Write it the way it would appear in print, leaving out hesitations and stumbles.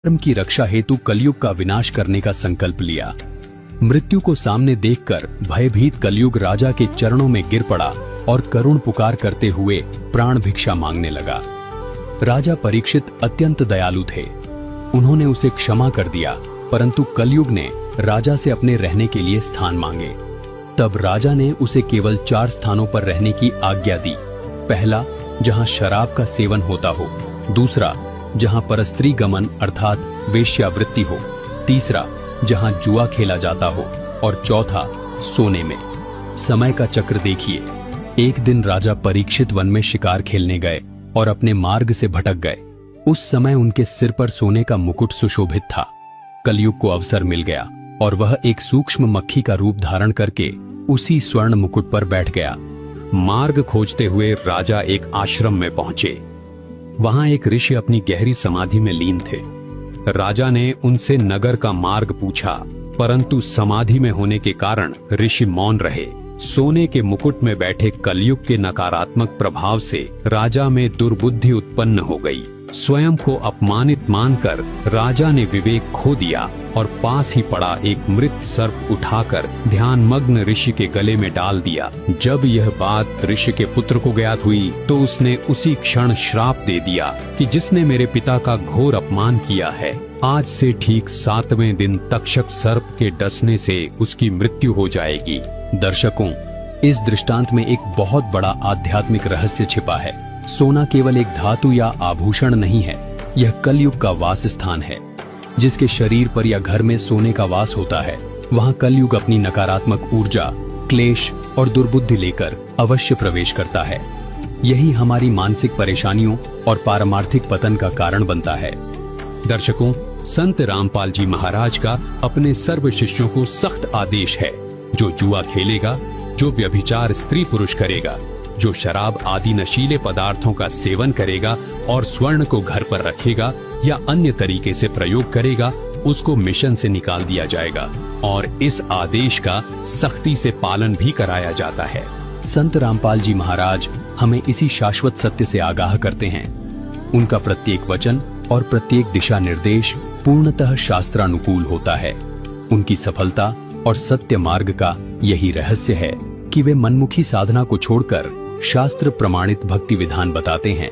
धर्म की रक्षा हेतु कलयुग का विनाश करने का संकल्प लिया। मृत्यु को सामने देखकर भयभीत कलयुग राजा के चरणों में गिर पड़ा और करुण पुकार करते हुए प्राण भिक्षा मांगने लगा। राजा परीक्षित अत्यंत दयालु थे। उन्होंने उसे क्षमा कर दिया, परंतु कलयुग ने राजा से अपने रहने के लिए स्थान मांगे। तब राजा ने उसे केवल 4 स्थानों पर रहने की आज्ञा दी। पहला, जहां शराब का सेवन होता हो। दूसरा, जहां परस्त्री गमन अर्थात वेश्यावृत्ति हो। तीसरा, जहां जुआ खेला जाता हो। और चौथा, सोने में। समय का चक्र देखिए। एक दिन राजा परीक्षित वन में शिकार खेलने गए और अपने मार्ग से भटक गए। उस समय उनके सिर पर सोने का मुकुट सुशोभित था। कलयुग को अवसर मिल गया और वह एक सूक्ष्म मक्खी का रूप धारण करके उसी स्वर्ण मुकुट पर बैठ गया। मार्ग खोजते हुए राजा एक आश्रम में पहुंचे। वहां एक ऋषि अपनी गहरी समाधि में लीन थे। राजा ने उनसे नगर का मार्ग पूछा, परंतु समाधि में होने के कारण ऋषि मौन रहे। सोने के मुकुट में बैठे कलयुग के नकारात्मक प्रभाव से राजा में दुर्बुद्धि उत्पन्न हो गई। स्वयं को अपमानित मानकर राजा ने विवेक खो दिया और पास ही पड़ा एक मृत सर्प उठाकर ध्यानमग्न ऋषि के गले में डाल दिया। जब यह बात ऋषि के पुत्र को ज्ञात हुई तो उसने उसी क्षण श्राप दे दिया कि जिसने मेरे पिता का घोर अपमान किया है, आज से ठीक 7वें दिन तक्षक सर्प के डसने से उसकी मृत्यु हो जाएगी। दर्शकों, इस दृष्टांत में एक बहुत बड़ा आध्यात्मिक रहस्य छिपा है। सोना केवल एक धातु या आभूषण नहीं है, यह कलयुग का वास स्थान है। जिसके शरीर पर या घर में सोने का वास होता है, वहां कलयुग अपनी नकारात्मक ऊर्जा, क्लेश और दुर्बुद्धि लेकर अवश्य प्रवेश करता है। यही हमारी मानसिक परेशानियों और पारमार्थिक पतन का कारण बनता है। दर्शकों, संत रामपाल जी महाराज का अपने सर्व शिष्यों को सख्त आदेश है, जो जुआ खेलेगा, जो व्यभिचार स्त्री पुरुष करेगा, जो शराब आदि नशीले पदार्थों का सेवन करेगा और स्वर्ण को घर पर रखेगा या अन्य तरीके से प्रयोग करेगा, उसको मिशन से निकाल दिया जाएगा और इस आदेश का सख्ती से पालन भी कराया जाता है। संत रामपाल जी महाराज हमें इसी शाश्वत सत्य से आगाह करते हैं। उनका प्रत्येक वचन और प्रत्येक दिशा निर्देश पूर्णतः शास्त्रानुकूल होता है। उनकी सफलता और सत्य मार्ग का यही रहस्य है कि वे मनमुखी साधना को छोड़कर शास्त्र प्रमाणित भक्ति विधान बताते हैं।